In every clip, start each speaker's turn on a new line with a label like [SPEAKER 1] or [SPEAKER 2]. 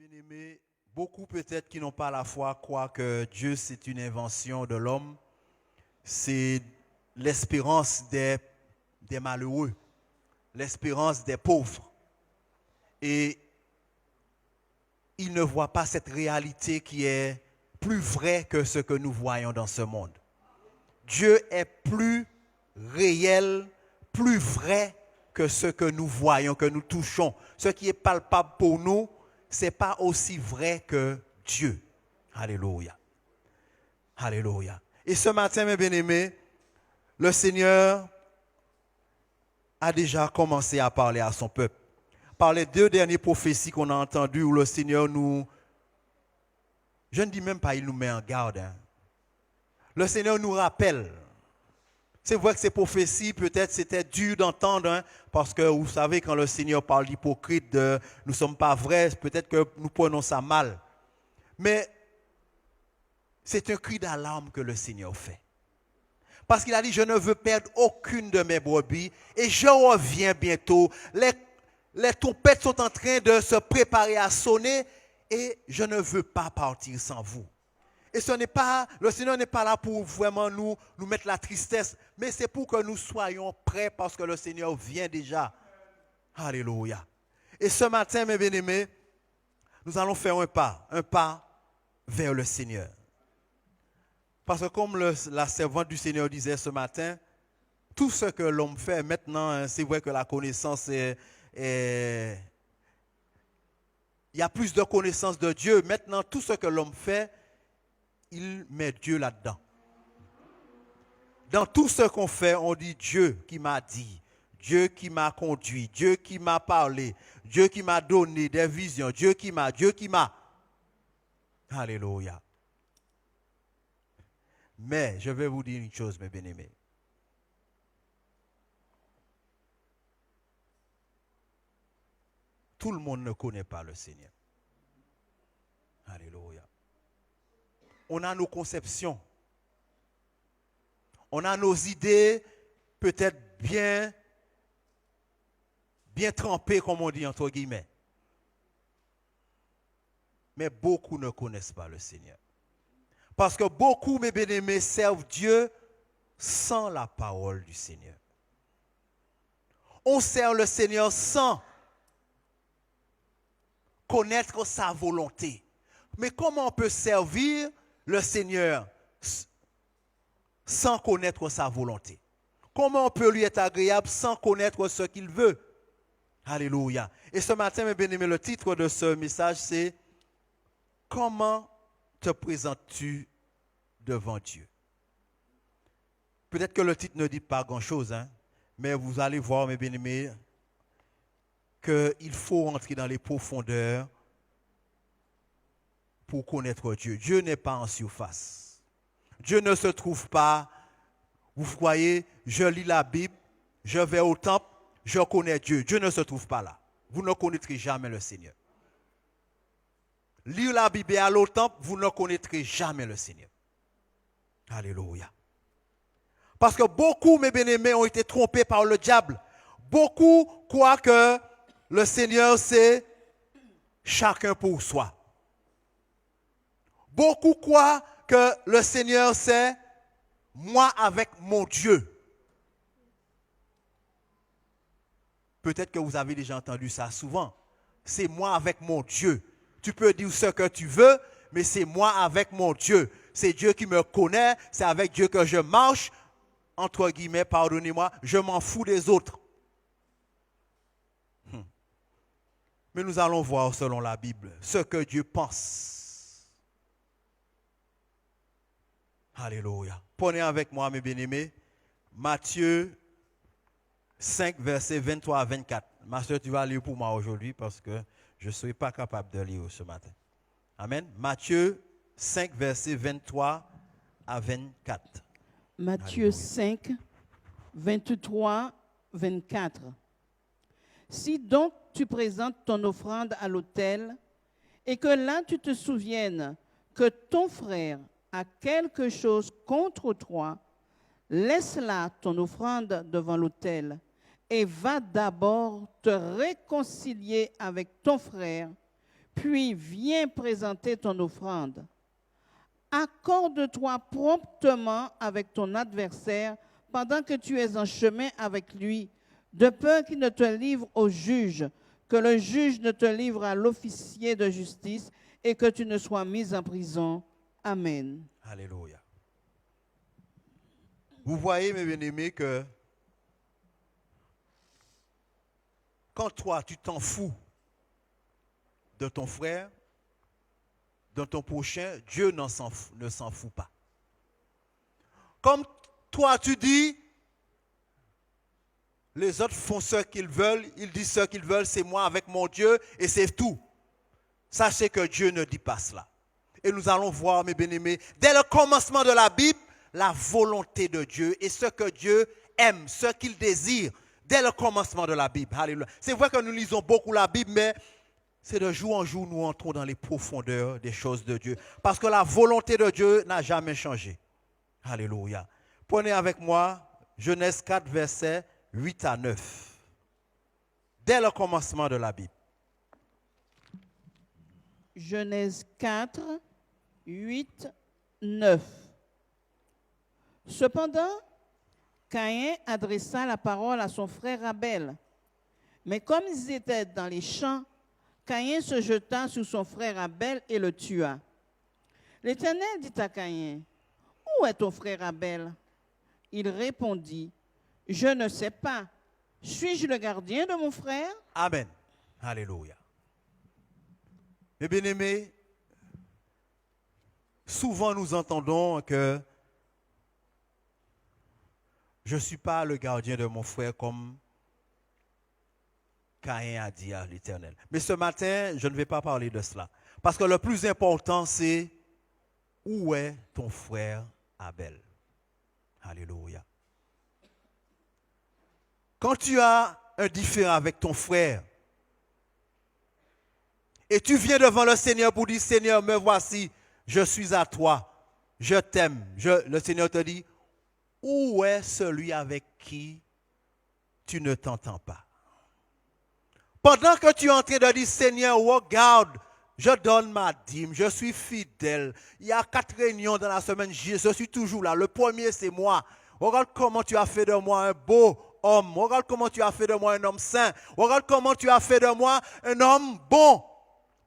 [SPEAKER 1] Bien-aimés, beaucoup peut-être qui n'ont pas la foi croient que Dieu c'est une invention de l'homme, c'est l'espérance des malheureux, l'espérance des pauvres. Et ils ne voient pas cette réalité qui est plus vraie que ce que nous voyons dans ce monde. Dieu est plus réel, plus vrai que ce que nous voyons, que nous touchons. Ce qui est palpable pour nous, ce n'est pas aussi vrai que Dieu. Alléluia. Alléluia. Et ce matin, mes bien-aimés, le Seigneur a déjà commencé à parler à son peuple. Par les deux dernières prophéties qu'on a entendues où le Seigneur nous... Je ne dis même pas il nous met en garde. Le Seigneur nous rappelle. C'est vrai que ces prophéties, peut-être c'était dur d'entendre, parce que vous savez, quand le Seigneur parle d'hypocrite, de nous ne sommes pas vrais, peut-être que nous prenons ça mal. Mais c'est un cri d'alarme que le Seigneur fait. Parce qu'il a dit, je ne veux perdre aucune de mes brebis et je reviens bientôt. Les trompettes sont en train de se préparer à sonner et je ne veux pas partir sans vous. Et le Seigneur n'est pas là pour vraiment nous mettre la tristesse, mais c'est pour que nous soyons prêts parce que le Seigneur vient déjà. Alléluia. Et ce matin, mes bien-aimés, nous allons faire un pas vers le Seigneur. Parce que comme la servante du Seigneur disait ce matin, tout ce que l'homme fait maintenant, c'est vrai que la connaissance il y a plus de connaissance de Dieu. Maintenant, tout ce que l'homme fait, il met Dieu là-dedans. Dans tout ce qu'on fait, on dit Dieu qui m'a dit, Dieu qui m'a conduit, Dieu qui m'a parlé, Dieu qui m'a donné des visions, Dieu qui m'a. Alléluia. Mais je vais vous dire une chose, mes bien-aimés. Tout le monde ne connaît pas le Seigneur. Alléluia. On a nos conceptions. On a nos idées peut-être bien trempées, comme on dit entre guillemets. Mais beaucoup ne connaissent pas le Seigneur. Parce que beaucoup, mes bien-aimés, servent Dieu sans la parole du Seigneur. On sert le Seigneur sans connaître sa volonté. Mais comment on peut servir le Seigneur sans connaître sa volonté? Comment on peut lui être agréable sans connaître ce qu'il veut? Alléluia. Et ce matin, mes bien-aimés, le titre de ce message, c'est « Comment te présentes-tu devant Dieu ?» Peut-être que le titre ne dit pas grand-chose, mais vous allez voir, mes bien-aimés, qu'il faut rentrer dans les profondeurs pour connaître Dieu. Dieu n'est pas en surface. Dieu ne se trouve pas, vous voyez, je lis la Bible, je vais au temple, je connais Dieu. Dieu ne se trouve pas là. Vous ne connaîtrez jamais le Seigneur. Lire la Bible et aller au temple, vous ne connaîtrez jamais le Seigneur. Alléluia. Parce que beaucoup, mes bien-aimés, ont été trompés par le diable. Beaucoup croient que le Seigneur, c'est chacun pour soi. Beaucoup croient que le Seigneur, c'est moi avec mon Dieu. Peut-être que vous avez déjà entendu ça souvent. C'est moi avec mon Dieu. Tu peux dire ce que tu veux, mais c'est moi avec mon Dieu. C'est Dieu qui me connaît, c'est avec Dieu que je marche. Entre guillemets, pardonnez-moi, je m'en fous des autres. Mais nous allons voir selon la Bible ce que Dieu pense. Alléluia. Prenez avec moi, mes bien-aimés, Matthieu 5, versets 23 à 24. Ma soeur, tu vas lire pour moi aujourd'hui parce que je ne serai pas capable de lire ce matin. Amen. Matthieu 5, versets 23 à 24.
[SPEAKER 2] Matthieu 5, 23, 24. Si donc tu présentes ton offrande à l'autel et que là tu te souviennes que ton frère a quelque chose contre toi, laisse là ton offrande devant l'autel et va d'abord te réconcilier avec ton frère, puis viens présenter ton offrande. Accorde-toi promptement avec ton adversaire pendant que tu es en chemin avec lui, de peur qu'il ne te livre au juge, que le juge ne te livre à l'officier de justice et que tu ne sois mis en prison. Amen.
[SPEAKER 1] Alléluia. Vous voyez, mes bien-aimés, que quand toi, tu t'en fous de ton frère, de ton prochain, Dieu ne s'en fout pas. Comme toi, tu dis, les autres font ce qu'ils veulent, ils disent ce qu'ils veulent, c'est moi avec mon Dieu et c'est tout. Sachez que Dieu ne dit pas cela. Et nous allons voir, mes bien-aimés, dès le commencement de la Bible, la volonté de Dieu et ce que Dieu aime, ce qu'il désire, dès le commencement de la Bible. Alléluia. C'est vrai que nous lisons beaucoup la Bible, mais c'est de jour en jour nous entrons dans les profondeurs des choses de Dieu. Parce que la volonté de Dieu n'a jamais changé. Alléluia. Prenez avec moi Genèse 4, versets 8 à 9. Dès le commencement de la Bible.
[SPEAKER 2] Genèse 4, 8, 9. Cependant, Caïn adressa la parole à son frère Abel. Mais comme ils étaient dans les champs, Caïn se jeta sur son frère Abel et le tua. L'Éternel dit à Caïn, « Où est ton frère Abel ?» Il répondit, « Je ne sais pas. Suis-je le gardien de mon frère ?»
[SPEAKER 1] Amen. Alléluia. Mes bien-aimés, souvent nous entendons que je ne suis pas le gardien de mon frère comme Caïn a dit à l'Éternel. Mais ce matin, je ne vais pas parler de cela. Parce que le plus important, c'est où est ton frère Abel? Alléluia. Quand tu as un différend avec ton frère et tu viens devant le Seigneur pour dire, Seigneur, me voici, je suis à toi, je t'aime. Le Seigneur te dit, où est celui avec qui tu ne t'entends pas? Pendant que tu es en train de dire, Seigneur, regarde, je donne ma dîme, je suis fidèle. Il y a 4 réunions dans la semaine, je suis toujours là. Le premier, c'est moi. Regarde comment tu as fait de moi un beau homme. Regarde comment tu as fait de moi un homme saint. Regarde comment tu as fait de moi un homme bon.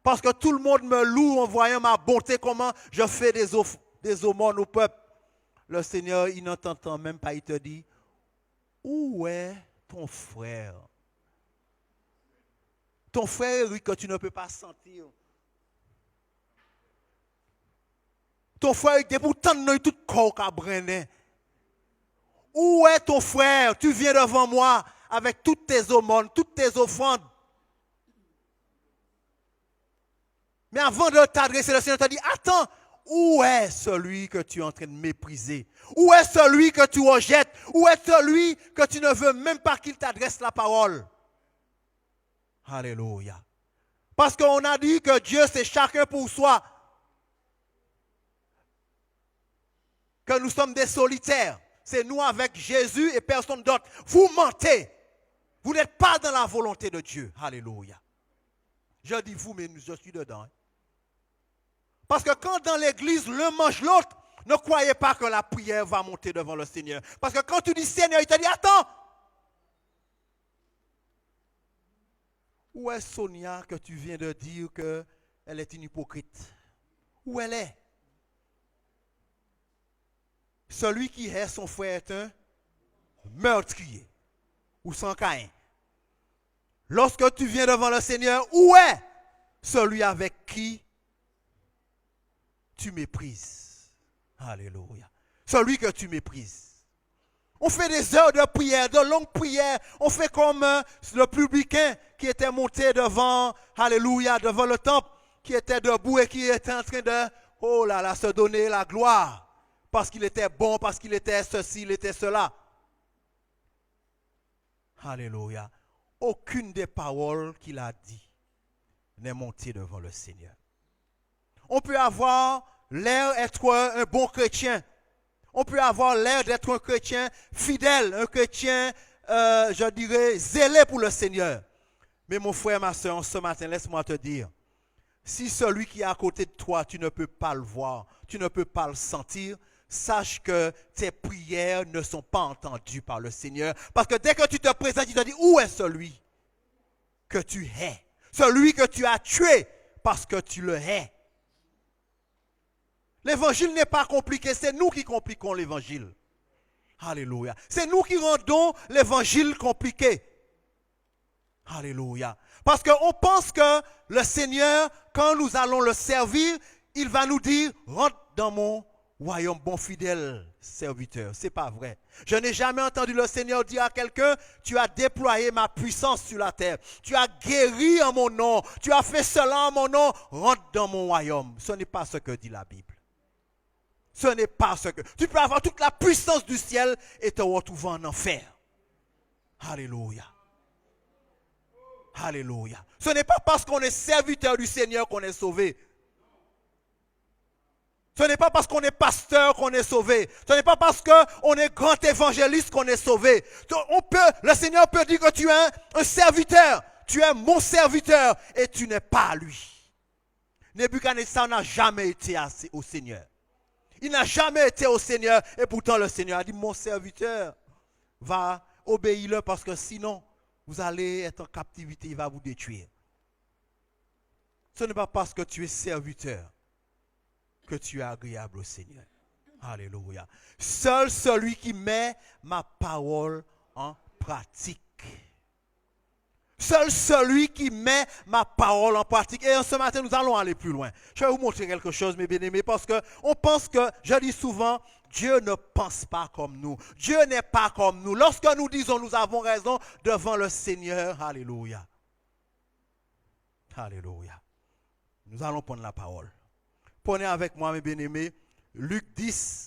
[SPEAKER 1] Parce que tout le monde me loue en voyant ma bonté, comment je fais des aumônes au peuple. Le Seigneur, il ne t'entend même pas, il te dit, où est ton frère? Ton frère, oui, que tu ne peux pas sentir. Ton frère, il est pourtant tout corps qu'a brûlé. Où est ton frère? Tu viens devant moi avec toutes tes aumônes, toutes tes offrandes. Mais avant de t'adresser, le Seigneur t'a dit, attends, où est celui que tu es en train de mépriser? Où est celui que tu rejettes? Où est celui que tu ne veux même pas qu'il t'adresse la parole? Alléluia. Parce qu'on a dit que Dieu, c'est chacun pour soi. Que nous sommes des solitaires. C'est nous avec Jésus et personne d'autre. Vous mentez. Vous n'êtes pas dans la volonté de Dieu. Alléluia. Je dis vous, mais je suis dedans. Parce que quand dans l'église, l'un mange l'autre, ne croyez pas que la prière va monter devant le Seigneur. Parce que quand tu dis Seigneur, il te dit attends. Où est Sonia que tu viens de dire qu'elle est une hypocrite? Où elle est? Celui qui hait son frère est un meurtrier ou sans Caïn. Lorsque tu viens devant le Seigneur, où est celui avec qui tu méprises? Alléluia. Celui que tu méprises. On fait des heures de prière, de longues prières. On fait comme le publicain qui était monté devant, alléluia, devant le temple, qui était debout et qui était en train de, oh là là, se donner la gloire. Parce qu'il était bon, parce qu'il était ceci, il était cela. Alléluia. Aucune des paroles qu'il a dit n'est montée devant le Seigneur. On peut avoir l'air d'être un bon chrétien. On peut avoir l'air d'être un chrétien fidèle, un chrétien, je dirais, zélé pour le Seigneur. Mais mon frère, ma soeur, ce matin, laisse-moi te dire, Si celui qui est à côté de toi, tu ne peux pas le voir, tu ne peux pas le sentir, sache que tes prières ne sont pas entendues par le Seigneur. Parce que dès que tu te présentes, il te dit, où est celui que tu hais? Celui que tu as tué parce que tu le hais. L'évangile n'est pas compliqué, c'est nous qui compliquons l'évangile. Alléluia. C'est nous qui rendons l'évangile compliqué. Alléluia. Parce qu'on pense que le Seigneur, quand nous allons le servir, il va nous dire, rentre dans mon royaume, bon fidèle serviteur. Ce n'est pas vrai. Je n'ai jamais entendu le Seigneur dire à quelqu'un, tu as déployé ma puissance sur la terre. Tu as guéri en mon nom. Tu as fait cela en mon nom. Rentre dans mon royaume. Ce n'est pas ce que dit la Bible. Ce n'est pas ce que... Tu peux avoir toute la puissance du ciel et te retrouver en enfer. Alléluia. Alléluia. Ce n'est pas parce qu'on est serviteur du Seigneur qu'on est sauvé. Ce n'est pas parce qu'on est pasteur qu'on est sauvé. Ce n'est pas parce qu'on est grand évangéliste qu'on est sauvé. Le Seigneur peut dire que tu es un serviteur. Tu es mon serviteur et tu n'es pas lui. Nebuchadnezzar n'a jamais été au Seigneur. Il n'a jamais été au Seigneur et pourtant le Seigneur a dit, mon serviteur va obéir parce que sinon, vous allez être en captivité, il va vous détruire. Ce n'est pas parce que tu es serviteur que tu es agréable au Seigneur. Alléluia. Seul celui qui met ma parole en pratique. Seul celui qui met ma parole en pratique. Et ce matin, nous allons aller plus loin. Je vais vous montrer quelque chose, mes bien-aimés, parce qu'on pense que, je dis souvent, Dieu ne pense pas comme nous. Dieu n'est pas comme nous. Lorsque nous disons nous avons raison devant le Seigneur, alléluia. Alléluia. Nous allons prendre la parole. Prenez avec moi, mes bien-aimés, Luc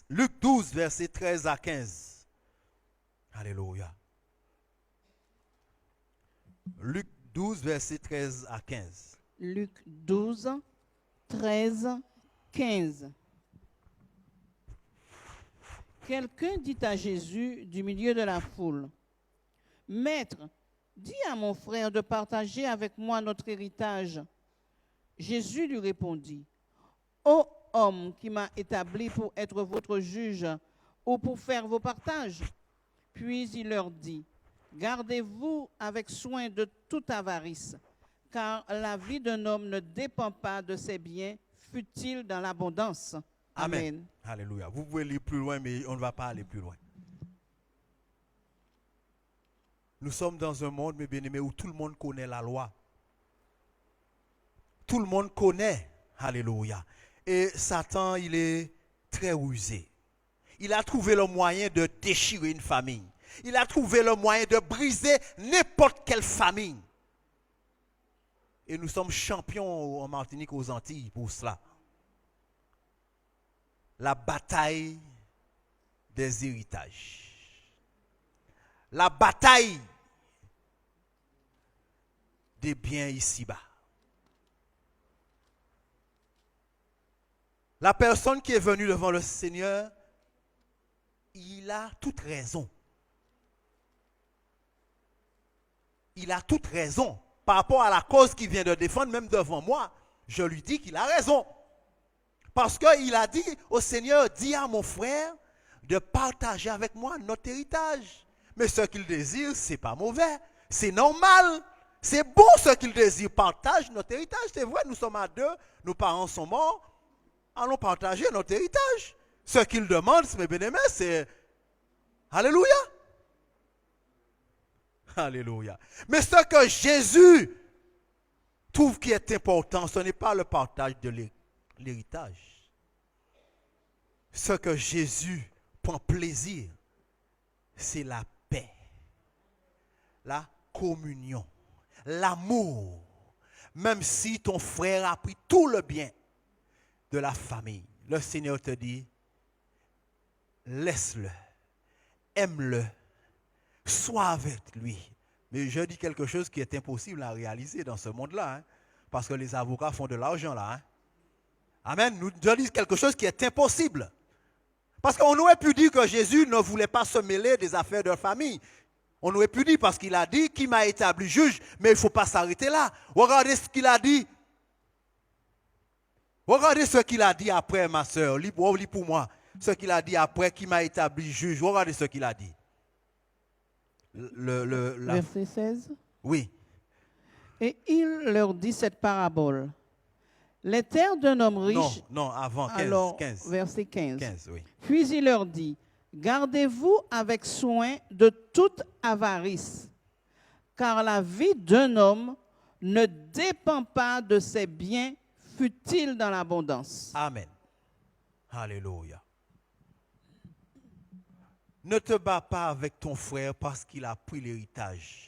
[SPEAKER 1] 12, versets 13 à 15. Alléluia. Luc 12, versets 13 à 15.
[SPEAKER 2] Luc 12, 13, 15. Quelqu'un dit à Jésus du milieu de la foule, « Maître, dis à mon frère de partager avec moi notre héritage. » Jésus lui répondit, « Ô homme qui m'a établi pour être votre juge ou pour faire vos partages. » Puis il leur dit, « Gardez-vous avec soin de toute avarice, car la vie d'un homme ne dépend pas de ses biens, fût-il dans l'abondance. » Amen.
[SPEAKER 1] Alléluia. Vous pouvez lire plus loin, mais on ne va pas aller plus loin. Nous sommes dans un monde, mes bien-aimés, où tout le monde connaît la loi. Tout le monde connaît. Alléluia. Et Satan, il est très rusé. Il a trouvé le moyen de déchirer une famille. Il a trouvé le moyen de briser n'importe quelle famille. Et nous sommes champions en Martinique, aux Antilles, pour cela. La bataille des héritages. La bataille des biens ici-bas. La personne qui est venue devant le Seigneur, il a toute raison. Il a toute raison. Par rapport à la cause qu'il vient de défendre, même devant moi, je lui dis qu'il a raison. Parce qu'il a dit au Seigneur, dis à mon frère de partager avec moi notre héritage. Mais ce qu'il désire, ce n'est pas mauvais. C'est normal. C'est bon ce qu'il désire. Partage notre héritage. C'est vrai, nous sommes à deux, nos parents sont morts. Allons partager notre héritage. Ce qu'il demande, mes bien-aimés, c'est Alléluia. Alléluia. Mais ce que Jésus trouve qui est important, ce n'est pas le partage de l'héritage. Ce que Jésus prend plaisir, c'est la paix, la communion, l'amour. Même si ton frère a pris tout le bien de la famille, le Seigneur te dit, laisse-le, aime-le, sois avec lui. Mais je dis quelque chose qui est impossible à réaliser dans ce monde-là, hein, parce que les avocats font de l'argent là. Hein. Amen. Je dis quelque chose qui est impossible. Parce qu'on aurait pu dire que Jésus ne voulait pas se mêler des affaires de famille. On aurait pu dire parce qu'il a dit qu'il m'a établi juge, mais il ne faut pas s'arrêter là. Regardez ce qu'il a dit. Regardez ce qu'il a dit après, ma soeur. Lis pour moi. Ce qu'il a dit après, qui m'a établi juge. Regardez ce qu'il a dit.
[SPEAKER 2] Verset 16.
[SPEAKER 1] Oui.
[SPEAKER 2] Et il leur dit cette parabole. Les terres d'un homme riche.
[SPEAKER 1] Non, avant 15.
[SPEAKER 2] Alors,
[SPEAKER 1] 15.
[SPEAKER 2] verset 15.
[SPEAKER 1] 15, oui.
[SPEAKER 2] Puis il leur dit, gardez-vous avec soin de toute avarice, car la vie d'un homme ne dépend pas de ses biens, fut-il dans l'abondance.
[SPEAKER 1] Amen. Alléluia. Ne te bats pas avec ton frère parce qu'il a pris l'héritage.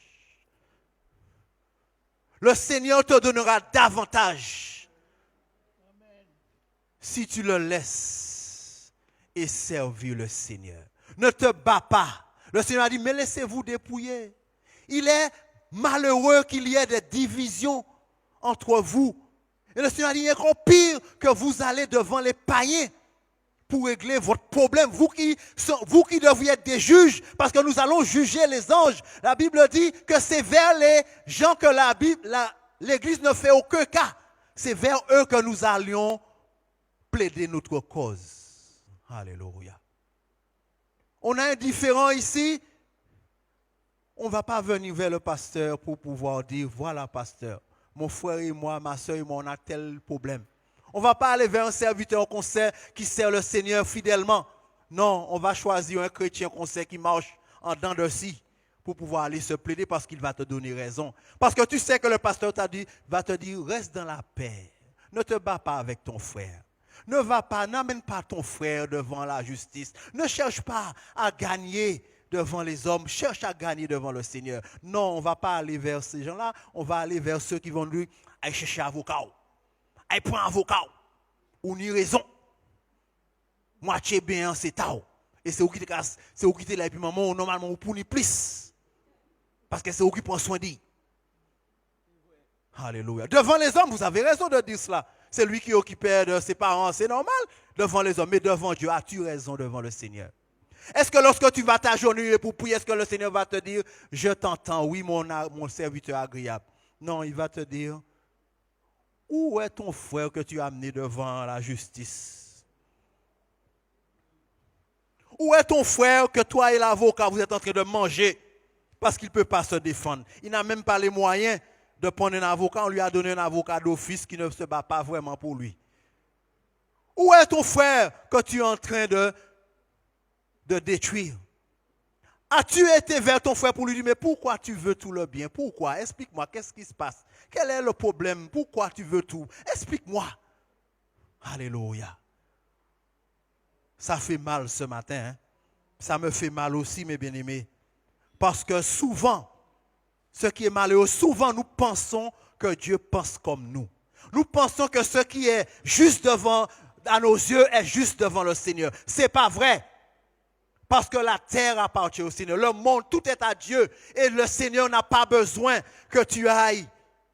[SPEAKER 1] Le Seigneur te donnera davantage si tu le laisses et servir le Seigneur. Ne te bats pas. Le Seigneur a dit, mais laissez-vous dépouiller. Il est malheureux qu'il y ait des divisions entre vous. Et le Seigneur a dit, il y a encore pire que vous allez devant les païens pour régler votre problème. Vous qui devriez être des juges, parce que nous allons juger les anges. La Bible dit que c'est vers les gens que l'Église ne fait aucun cas. C'est vers eux que nous allions plaider notre cause. Alléluia. On a un différend ici. On ne va pas venir vers le pasteur pour pouvoir dire, voilà pasteur, mon frère et moi, ma soeur et moi, on a tel problème. On ne va pas aller vers un serviteur qu'on sait qui sert le Seigneur fidèlement. Non, on va choisir un chrétien qu'on sait qui marche en dents de scie pour pouvoir aller se plaider parce qu'il va te donner raison. Parce que tu sais que le pasteur va te dire, reste dans la paix. Ne te bats pas avec ton frère. N'amène pas ton frère devant la justice. Ne cherche pas à gagner devant les hommes. Cherche à gagner devant le Seigneur. Non, on ne va pas aller vers ces gens-là. On va aller vers ceux qui vont lui aller chercher un avocat. Aller prendre un avocat. Ou ni raison. Moitié bien, c'est tao. Et c'est où qui te casse. C'est où qui te là. Et puis maman, normalement, on pour ni plus. Parce que c'est où qui prend soin d'eux. Alléluia. Devant les hommes, vous avez raison de dire cela. C'est lui qui est occupé de ses parents, c'est normal devant les hommes. Mais devant Dieu, as-tu raison devant le Seigneur? Est-ce que lorsque tu vas t'agenouiller pour prier, est-ce que le Seigneur va te dire, je t'entends, oui, mon serviteur agréable? Non, il va te dire, où est ton frère que tu as amené devant la justice? Où est ton frère que toi et l'avocat, vous êtes en train de manger parce qu'il ne peut pas se défendre? Il n'a même pas les moyens de prendre un avocat. On lui a donné un avocat d'office qui ne se bat pas vraiment pour lui. Où est ton frère que tu es en train de détruire? As-tu été vers ton frère pour lui dire, mais pourquoi tu veux tout le bien? Pourquoi? Explique-moi, qu'est-ce qui se passe? Quel est le problème? Pourquoi tu veux tout? Explique-moi. Alléluia. Ça fait mal ce matin. Hein? Ça me fait mal aussi, mes bien-aimés. Parce que souvent, ce qui est malheureux, souvent nous pensons que Dieu pense comme nous. Nous pensons que ce qui est juste à nos yeux est juste devant le Seigneur. Ce n'est pas vrai. Parce que la terre appartient au Seigneur. Le monde, tout est à Dieu. Et le Seigneur n'a pas besoin que tu ailles,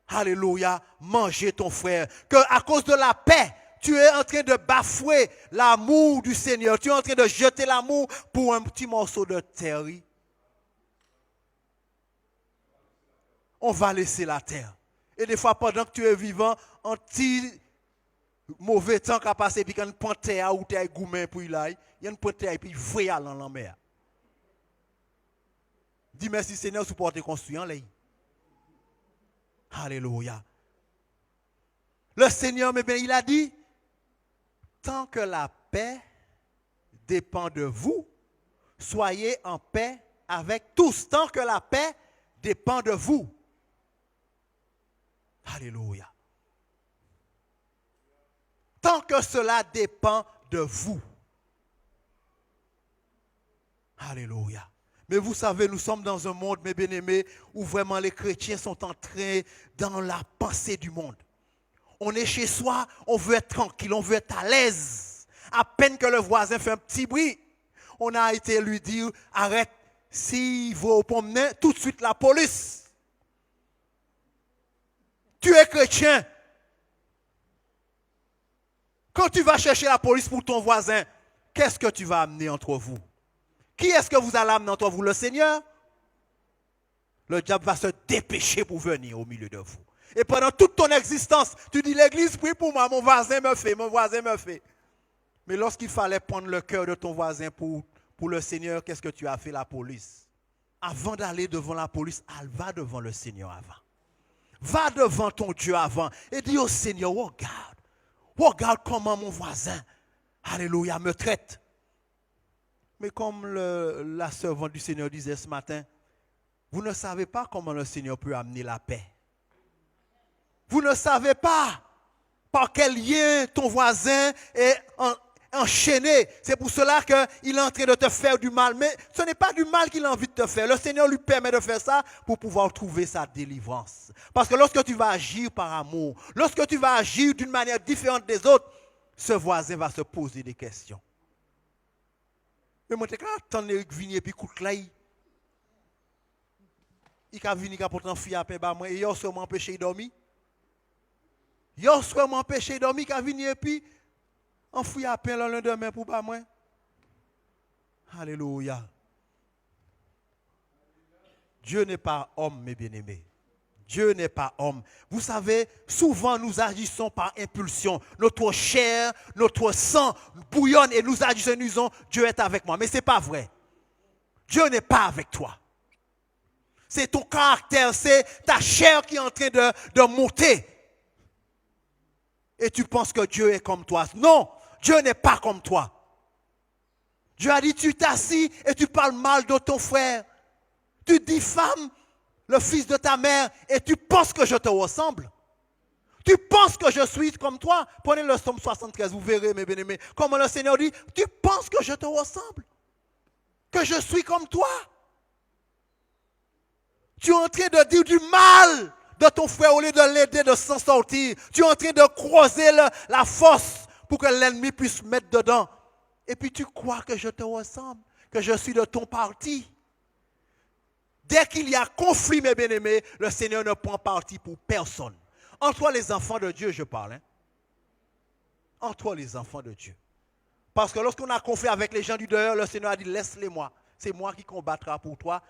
[SPEAKER 1] alléluia, manger ton frère. Que à cause de la paix, tu es en train de bafouer l'amour du Seigneur. Tu es en train de jeter l'amour pour un petit morceau de terre. On va laisser la terre. Et des fois, pendant que tu es vivant, un petit mauvais temps qui a passé, puis quand on prend terre ou terre gourmet pour y aller, il y a une pointe terre et puis il voyage dans la mer. Dis merci Seigneur, supporter construire en l'air. Alléluia. Le Seigneur, mais bien, il a dit, tant que la paix dépend de vous, soyez en paix avec tous. Tant que la paix dépend de vous. Alléluia. Tant que cela dépend de vous. Alléluia. Mais vous savez, nous sommes dans un monde, mes bien-aimés, où vraiment les chrétiens sont entrés dans la pensée du monde. On est chez soi, on veut être tranquille, on veut être à l'aise. À peine que le voisin fait un petit bruit, on a été lui dire, arrête, s'il va au promener, tout de suite la police. Tu es chrétien. Quand tu vas chercher la police pour ton voisin, qu'est-ce que tu vas amener entre vous? Qui est-ce que vous allez amener entre vous? Le Seigneur? Le diable va se dépêcher pour venir au milieu de vous. Et pendant toute ton existence, tu dis l'église prie pour moi, mon voisin me fait, mon voisin me fait. Mais lorsqu'il fallait prendre le cœur de ton voisin pour le Seigneur, qu'est-ce que tu as fait, la police? Avant d'aller devant la police, va devant le Seigneur avant. Va devant ton Dieu avant et dis au Seigneur, regarde comment mon voisin, alléluia, me traite. Mais comme la servante du Seigneur disait ce matin, vous ne savez pas comment le Seigneur peut amener la paix. Vous ne savez pas par quel lien ton voisin est enchaîné. C'est pour cela qu'il est en train de te faire du mal. Mais ce n'est pas du mal qu'il a envie de te faire. Le Seigneur lui permet de faire ça pour pouvoir trouver sa délivrance. Parce que lorsque tu vas agir par amour, lorsque tu vas agir d'une manière différente des autres, ce voisin va se poser des questions. Mais moi, quand Eric vient et puis coûte là, il a venu pour t'enfuir à peine, et il a sûrement empêché de dormir. Il a sûrement empêché de dormir, il a venu et puis enfuir à peine le lendemain pour pas moi. Alléluia. Dieu n'est pas homme, mes bien-aimés. Dieu n'est pas homme. Vous savez, souvent nous agissons par impulsion. Notre chair, notre sang bouillonne et nous agissons et nous disons, Dieu est avec moi. Mais ce n'est pas vrai. Dieu n'est pas avec toi. C'est ton caractère, c'est ta chair qui est en train de monter. Et tu penses que Dieu est comme toi. Non, Dieu n'est pas comme toi. Dieu a dit, tu t'assis et tu parles mal de ton frère. Tu diffames le fils de ta mère et tu penses que je te ressemble. Tu penses que je suis comme toi. Prenez le psaume 73, vous verrez mes bien-aimés. Comment le Seigneur dit, tu penses que je te ressemble. Que je suis comme toi. Tu es en train de dire du mal de ton frère au lieu de l'aider de s'en sortir. Tu es en train de croiser la force pour que l'ennemi puisse mettre dedans. Et puis tu crois que je te ressemble, que je suis de ton parti. Dès qu'il y a conflit, mes bien-aimés, le Seigneur ne prend parti pour personne. Entre les enfants de Dieu, je parle. Hein? Entre les enfants de Dieu. Parce que lorsqu'on a conflit avec les gens du dehors, le Seigneur a dit, laisse-les-moi. C'est moi qui combattra pour toi.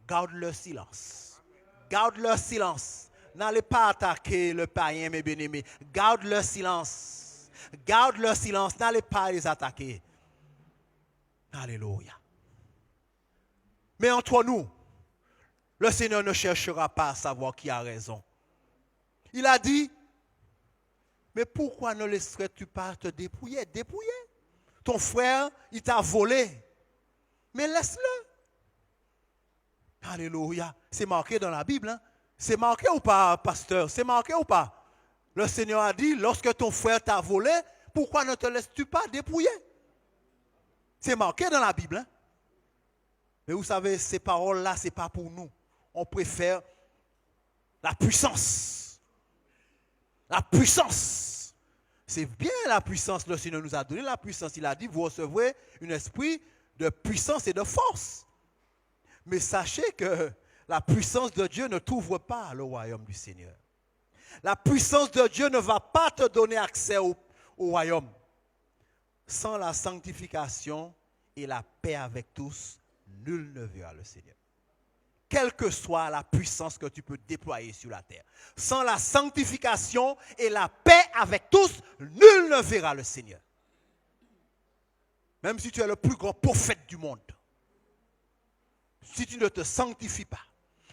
[SPEAKER 1] Garde le silence. Garde le silence. N'allez pas attaquer le païen, mes bien-aimés. Garde le silence. Garde le silence. N'allez pas les attaquer. Alléluia. Mais entre nous, le Seigneur ne cherchera pas à savoir qui a raison. Il a dit, mais pourquoi ne laisserais-tu pas te dépouiller? Dépouiller. Ton frère, il t'a volé. Mais laisse-le. Alléluia. C'est marqué dans la Bible. Hein? C'est marqué ou pas, pasteur? C'est marqué ou pas? Le Seigneur a dit, lorsque ton frère t'a volé, pourquoi ne te laisses-tu pas dépouiller? C'est marqué dans la Bible. Hein? Mais vous savez, ces paroles-là, ce n'est pas pour nous. On préfère la puissance. La puissance. C'est bien la puissance que le Seigneur nous a donné. La puissance, il a dit, vous recevrez un esprit de puissance et de force. Mais sachez que la puissance de Dieu ne t'ouvre pas le royaume du Seigneur. La puissance de Dieu ne va pas te donner accès au royaume. Sans la sanctification et la paix avec tous, nul ne verra le Seigneur. Quelle que soit la puissance que tu peux déployer sur la terre. Sans la sanctification et la paix avec tous, nul ne verra le Seigneur. Même si tu es le plus grand prophète du monde. Si tu ne te sanctifies pas,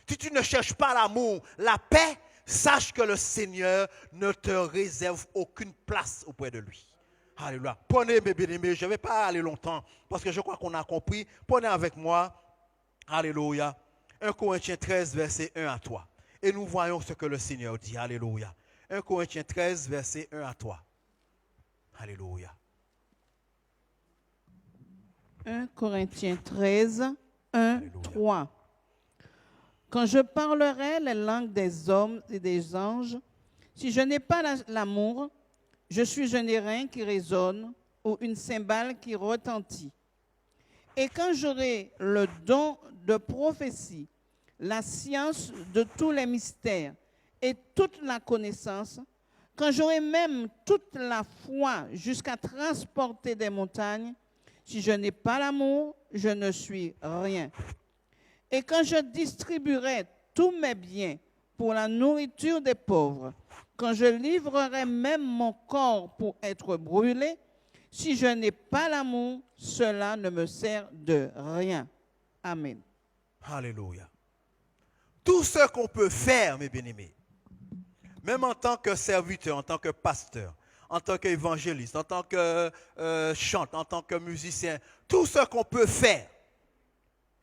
[SPEAKER 1] si tu ne cherches pas l'amour, la paix, sache que le Seigneur ne te réserve aucune place auprès de lui. Alléluia. Prenez mes bien-aimés, je ne vais pas aller longtemps parce que je crois qu'on a compris. Prenez avec moi, alléluia, 1 Corinthiens 13, verset 1 à 3. Et nous voyons ce que le Seigneur dit. Alléluia. 1 Corinthiens 13, verset 1 à 3. Alléluia.
[SPEAKER 2] 1 Corinthiens 13, 1,
[SPEAKER 1] Alléluia.
[SPEAKER 2] 3. Quand je parlerai les langues des hommes et des anges, si je n'ai pas l'amour, je suis un airain qui résonne ou une cymbale qui retentit. Et quand j'aurai le don de prophétie, la science de tous les mystères et toute la connaissance, quand j'aurai même toute la foi jusqu'à transporter des montagnes, si je n'ai pas l'amour, je ne suis rien. Et quand je distribuerai tous mes biens pour la nourriture des pauvres, quand je livrerai même mon corps pour être brûlé, si je n'ai pas l'amour, cela ne me sert de rien. Amen.
[SPEAKER 1] Alléluia. Tout ce qu'on peut faire, mes bien-aimés, même en tant que serviteur, en tant que pasteur, en tant qu'évangéliste, en tant que chanteur, en tant que musicien, tout ce qu'on peut faire,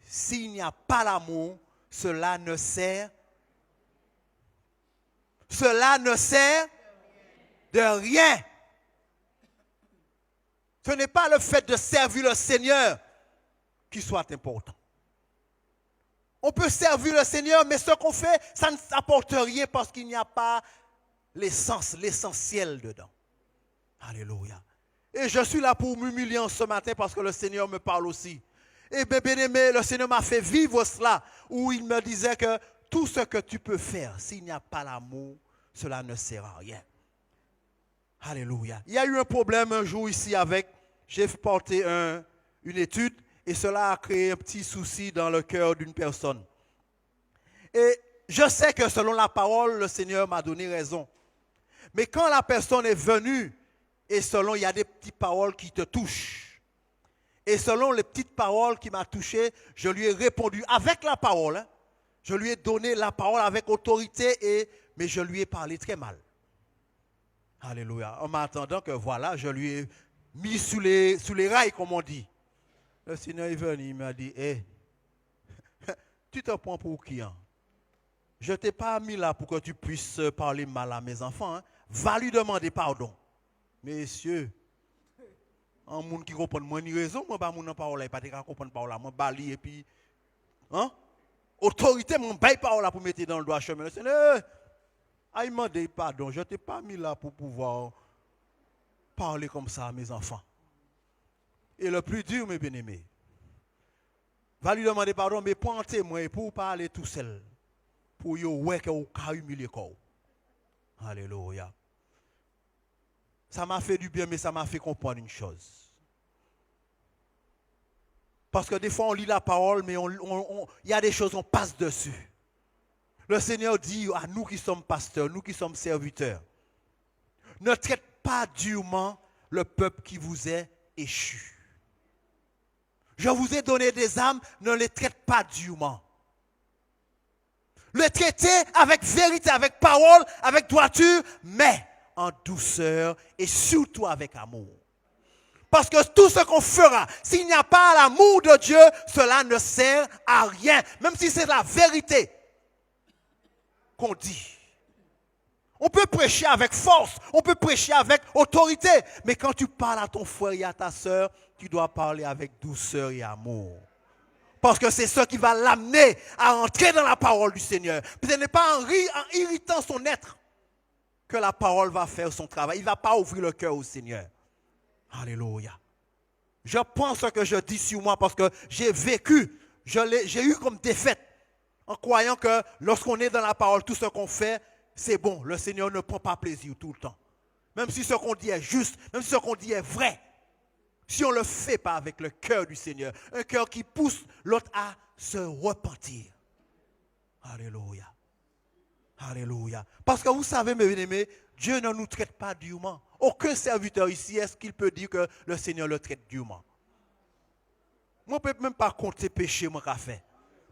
[SPEAKER 1] s'il n'y a pas l'amour, cela ne sert de rien. Ce n'est pas le fait de servir le Seigneur qui soit important. On peut servir le Seigneur, mais ce qu'on fait, ça ne s'apporte rien parce qu'il n'y a pas l'essence, l'essentiel dedans. Alléluia. Et je suis là pour m'humilier ce matin parce que le Seigneur me parle aussi. Et bien aimé, le Seigneur m'a fait vivre cela, où il me disait que tout ce que tu peux faire, s'il n'y a pas l'amour, cela ne sert à rien. Alléluia. Il y a eu un problème un jour ici j'ai porté une étude et cela a créé un petit souci dans le cœur d'une personne. Et je sais que selon la parole, le Seigneur m'a donné raison. Mais quand la personne est venue, et selon, il y a des petites paroles qui te touchent. Et selon les petites paroles qui m'ont touché, je lui ai répondu avec la parole. Hein. Je lui ai donné la parole avec autorité, mais je lui ai parlé très mal. Alléluia. En m'attendant que voilà, je lui ai mis sous les rails, comme on dit. Le Seigneur est venu, il m'a dit, tu te prends pour qui hein? Je ne t'ai pas mis là pour que tu puisses parler mal à mes enfants. Hein. Va lui demander pardon. Messieurs, un monde qui comprend moins ni raison, moi pas mon parole, pas de comprendre parole là, moi bali et puis hein? Autorité mon bail parole là pour mettre dans le droit chemin. Le Seigneur a demandé pardon, je t'ai pas mis là pour pouvoir parler comme ça à mes enfants. Et le plus dur, mes bien-aimés, va lui demander pardon, mais pour un témoin, pour parler tout seul, pour y ouais que vous humilier quoi. Alléluia. Ça m'a fait du bien, mais ça m'a fait comprendre une chose. Parce que des fois, on lit la parole, mais il y a des choses, on passe dessus. Le Seigneur dit à nous qui sommes pasteurs, nous qui sommes serviteurs, ne traite pas durement le peuple qui vous est échu. Je vous ai donné des âmes, ne les traite pas durement. Le traitez avec vérité, avec parole, avec droiture, mais en douceur et surtout avec amour. Parce que tout ce qu'on fera, s'il n'y a pas l'amour de Dieu, cela ne sert à rien. Même si c'est la vérité qu'on dit. On peut prêcher avec force, on peut prêcher avec autorité. Mais quand tu parles à ton frère et à ta soeur, tu dois parler avec douceur et amour. Parce que c'est ce qui va l'amener à entrer dans la parole du Seigneur. Ce n'est pas en irritant son être que la parole va faire son travail. Il ne va pas ouvrir le cœur au Seigneur. Alléluia. Je pense ce que je dis sur moi parce que j'ai vécu, j'ai eu comme défaite en croyant que lorsqu'on est dans la parole, tout ce qu'on fait, c'est bon. Le Seigneur ne prend pas plaisir tout le temps. Même si ce qu'on dit est juste, même si ce qu'on dit est vrai. Si on ne le fait pas avec le cœur du Seigneur, un cœur qui pousse l'autre à se repentir. Alléluia. Alléluia. Parce que vous savez, mes bien-aimés, Dieu ne nous traite pas durement. Aucun serviteur ici, est-ce qu'il peut dire que le Seigneur le traite durement? Moi, je ne peux même pas compter péché, mon café.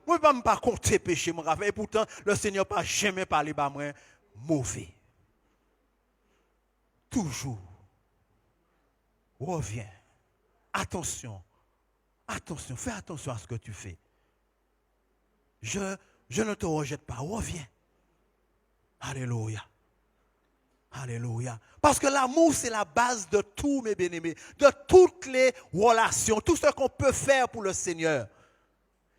[SPEAKER 1] Moi, je ne peux même pas compter péché, mon café. Et pourtant, le Seigneur n'a pas jamais parlé de moi mauvais. Toujours. Reviens. Attention. Attention. Fais attention à ce que tu fais. Je ne te rejette pas. Reviens. Alléluia. Alléluia. Parce que l'amour, c'est la base de tout, mes bien-aimés, de toutes les relations, tout ce qu'on peut faire pour le Seigneur.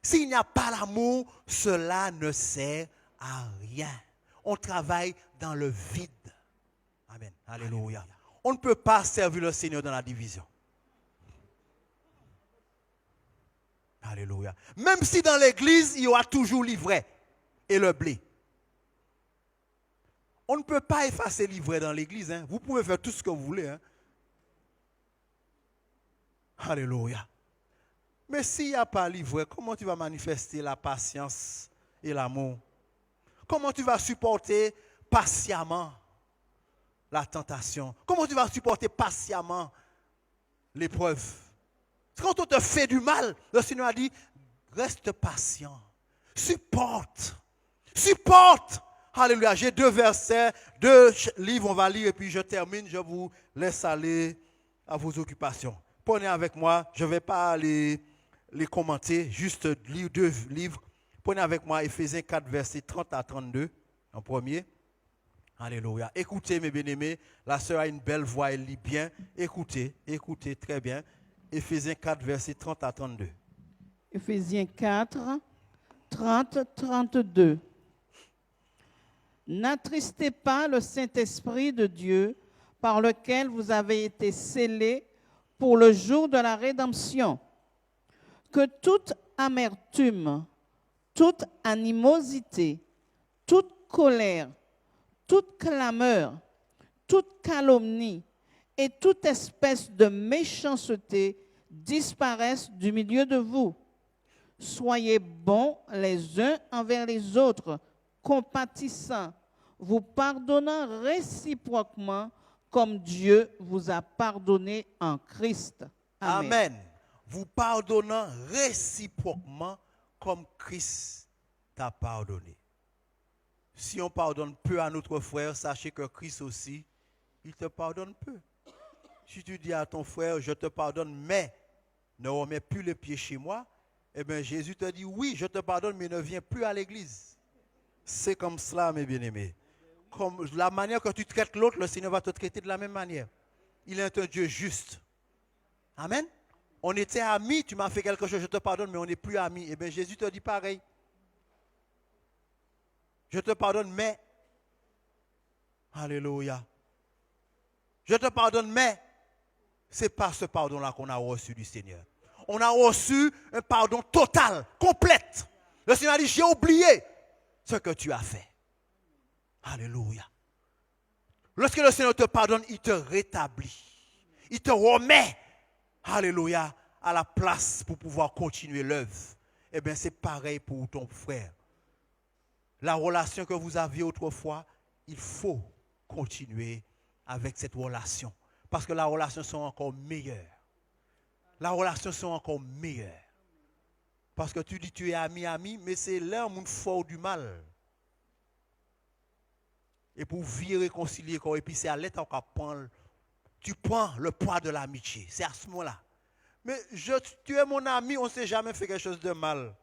[SPEAKER 1] S'il n'y a pas l'amour, cela ne sert à rien. On travaille dans le vide. Amen. Alléluia. On ne peut pas servir le Seigneur dans la division. Alléluia. Même si dans l'église, il y aura toujours l'ivraie et le blé. On ne peut pas effacer l'ivraie dans l'église. Hein. Vous pouvez faire tout ce que vous voulez. Hein. Alléluia. Mais s'il n'y a pas l'ivraie, comment tu vas manifester la patience et l'amour? Comment tu vas supporter patiemment la tentation? Comment tu vas supporter patiemment l'épreuve? Quand on te fait du mal, le Seigneur a dit, reste patient. Supporte. Supporte. Alléluia. J'ai 2 versets, 2 livres, on va lire et puis je termine. Je vous laisse aller à vos occupations. Prenez avec moi, je ne vais pas les commenter, juste lire 2 livres. Prenez avec moi Éphésiens 4, versets 30 à 32, en premier. Alléluia. Écoutez, mes bien-aimés, la sœur a une belle voix, elle lit bien. Écoutez, écoutez très bien. Éphésiens 4, versets 30 à 32.
[SPEAKER 2] Éphésiens 4, 30, 32. N'attristez pas le Saint-Esprit de Dieu, par lequel vous avez été scellés pour le jour de la rédemption. Que toute amertume, toute animosité, toute colère, toute clameur, toute calomnie et toute espèce de méchanceté disparaissent du milieu de vous. Soyez bons les uns envers les autres, compatissants, vous pardonnant réciproquement comme Dieu vous a pardonné en Christ. Amen.
[SPEAKER 1] Amen. Vous pardonnant réciproquement comme Christ t'a pardonné. Si on pardonne peu à notre frère, sachez que Christ aussi, il te pardonne peu. Si tu dis à ton frère, je te pardonne, mais ne remets plus les pieds chez moi, eh bien Jésus te dit, oui, je te pardonne, mais ne viens plus à l'église. C'est comme cela, mes bien-aimés. Comme la manière que tu traites l'autre, le Seigneur va te traiter de la même manière. Il est un Dieu juste. Amen. On était amis, tu m'as fait quelque chose, je te pardonne, mais on n'est plus amis. Eh bien Jésus te dit pareil. Je te pardonne, mais... Alléluia. Je te pardonne, mais... Ce n'est pas ce pardon-là qu'on a reçu du Seigneur. On a reçu un pardon total, complet. Le Seigneur a dit, j'ai oublié ce que tu as fait. Alléluia. Lorsque le Seigneur te pardonne, il te rétablit. Il te remet, alléluia, à la place pour pouvoir continuer l'œuvre. Eh bien, c'est pareil pour ton frère. La relation que vous aviez autrefois, il faut continuer avec cette relation. Parce que la relation sont encore meilleure. La relation sont encore meilleure. Parce que tu dis tu es ami, mais c'est l'homme qui fort du mal. Et pour vivre réconcilier, et puis c'est à l'état qu'on tu prends le poids de l'amitié. C'est à ce moment-là. Mais tu es mon ami, on ne s'est jamais fait quelque chose de mal.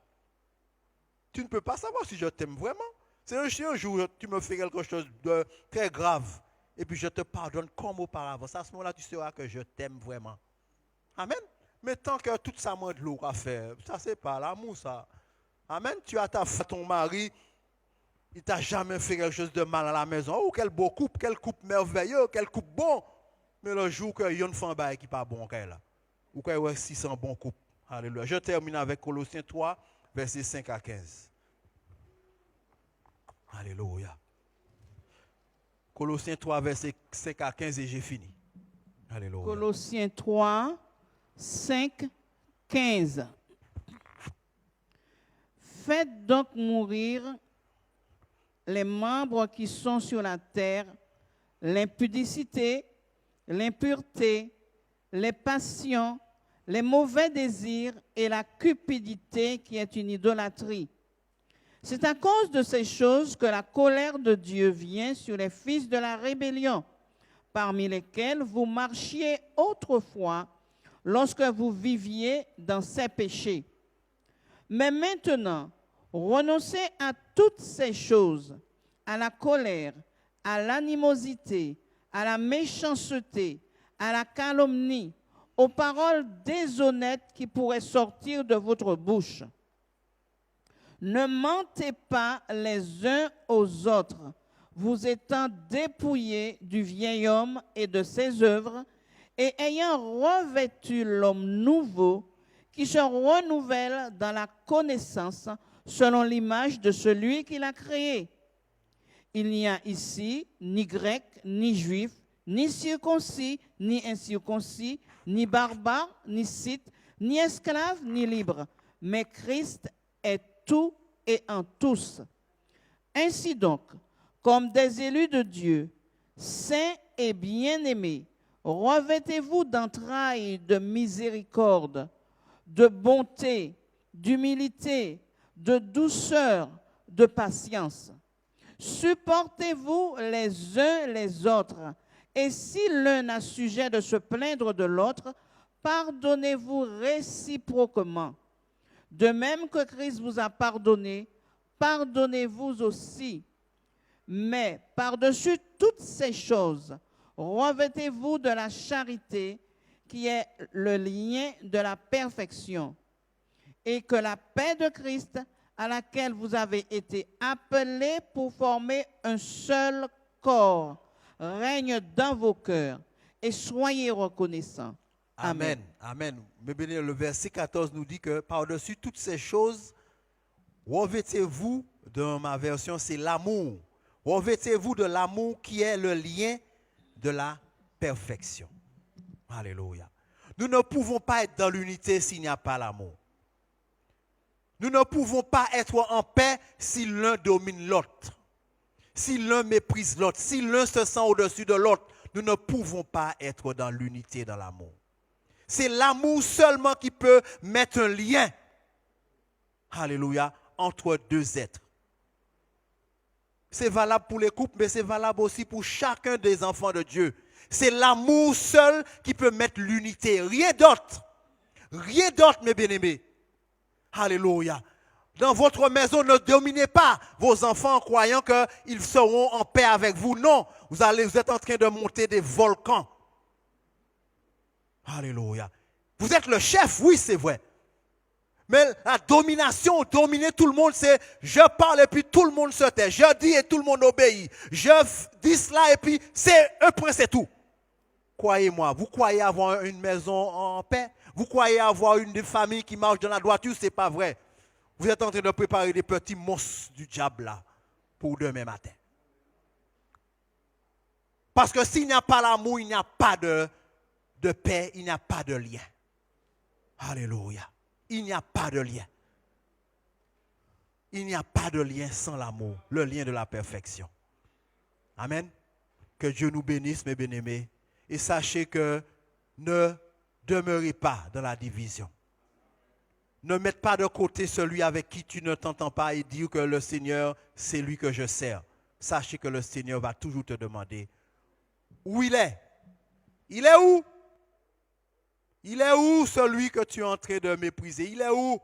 [SPEAKER 1] Tu ne peux pas savoir si je t'aime vraiment. C'est un jour où tu me fais quelque chose de très grave. Et puis je te pardonne comme auparavant. C'est à ce moment-là que tu sauras que je t'aime vraiment. Amen. Mais tant que tout ça m'a de l'eau à faire, ça c'est pas l'amour ça. Amen. Tu as ton mari, il t'a jamais fait quelque chose de mal à la maison. Oh, quel beau couple, quel couple merveilleux, quel couple bon. Mais le jour que y a une femme qui n'est pas bon, là, ou qu'il y a 600 bons couples. Alléluia. Je termine avec Colossiens 3, versets 5 à 15. Alléluia. Colossiens 3, versets 5 à 15 et j'ai fini. Alléluia.
[SPEAKER 2] Colossiens 3, 5, 15. Faites donc mourir les membres qui sont sur la terre, l'impudicité, l'impureté, les passions, les mauvais désirs et la cupidité qui est une idolâtrie. C'est à cause de ces choses que la colère de Dieu vient sur les fils de la rébellion, parmi lesquels vous marchiez autrefois lorsque vous viviez dans ces péchés. Mais maintenant, renoncez à toutes ces choses, à la colère, à l'animosité, à la méchanceté, à la calomnie, aux paroles déshonnêtes qui pourraient sortir de votre bouche. Ne mentez pas les uns aux autres, vous étant dépouillés du vieil homme et de ses œuvres, et ayant revêtu l'homme nouveau, qui se renouvelle dans la connaissance selon l'image de celui qui l'a créé. Il n'y a ici ni grec, ni juif, ni circoncis, ni incirconcis, ni barbare, ni scythe, ni esclave, ni libre, mais Christ est tout et en tous. Ainsi donc, comme des élus de Dieu, saints et bien-aimés, revêtez-vous d'entrailles de miséricorde, de bonté, d'humilité, de douceur, de patience. Supportez-vous les uns les autres, et si l'un a sujet de se plaindre de l'autre, pardonnez-vous réciproquement. De même que Christ vous a pardonné, pardonnez-vous aussi. Mais par-dessus toutes ces choses, revêtez-vous de la charité qui est le lien de la perfection, et que la paix de Christ, à laquelle vous avez été appelés pour former un seul corps, règne dans vos cœurs, et soyez reconnaissants.
[SPEAKER 1] Amen. Amen. Mais bien, le verset 14 nous dit que par-dessus toutes ces choses, revêtez-vous, dans ma version, c'est l'amour. Revêtez-vous de l'amour qui est le lien de la perfection. Alléluia. Nous ne pouvons pas être dans l'unité s'il n'y a pas l'amour. Nous ne pouvons pas être en paix si l'un domine l'autre, si l'un méprise l'autre, si l'un se sent au-dessus de l'autre. Nous ne pouvons pas être dans l'unité, dans l'amour. C'est l'amour seulement qui peut mettre un lien, alléluia, entre deux êtres. C'est valable pour les couples, mais c'est valable aussi pour chacun des enfants de Dieu. C'est l'amour seul qui peut mettre l'unité, rien d'autre. Rien d'autre, mes bien-aimés. Alléluia. Dans votre maison, ne dominez pas vos enfants en croyant qu'ils seront en paix avec vous. Non, vous êtes en train de monter des volcans. Alléluia. Vous êtes le chef, oui, c'est vrai. Mais la domination, dominer tout le monde, c'est je parle et puis tout le monde se tait. Je dis et tout le monde obéit. Je dis cela et puis c'est un point, c'est tout. Croyez-moi, vous croyez avoir une maison en paix? Vous croyez avoir une famille qui marche dans la droiture? Ce n'est pas vrai. Vous êtes en train de préparer des petits monstres du diable là pour demain matin. Parce que s'il n'y a pas l'amour, il n'y a pas de paix, il n'y a pas de lien. Alléluia. Il n'y a pas de lien. Il n'y a pas de lien sans l'amour, le lien de la perfection. Amen. Que Dieu nous bénisse, mes bien-aimés. Et sachez que ne demeurez pas dans la division. Ne mettez pas de côté celui avec qui tu ne t'entends pas et dire que le Seigneur, c'est lui que je sers. Sachez que le Seigneur va toujours te demander où il est. Il est où? Il est où celui que tu es en train de mépriser? Il est où?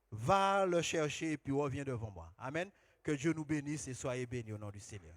[SPEAKER 1] Va le chercher et puis reviens devant moi. Amen. Que Dieu nous bénisse et soyez bénis au nom du Seigneur.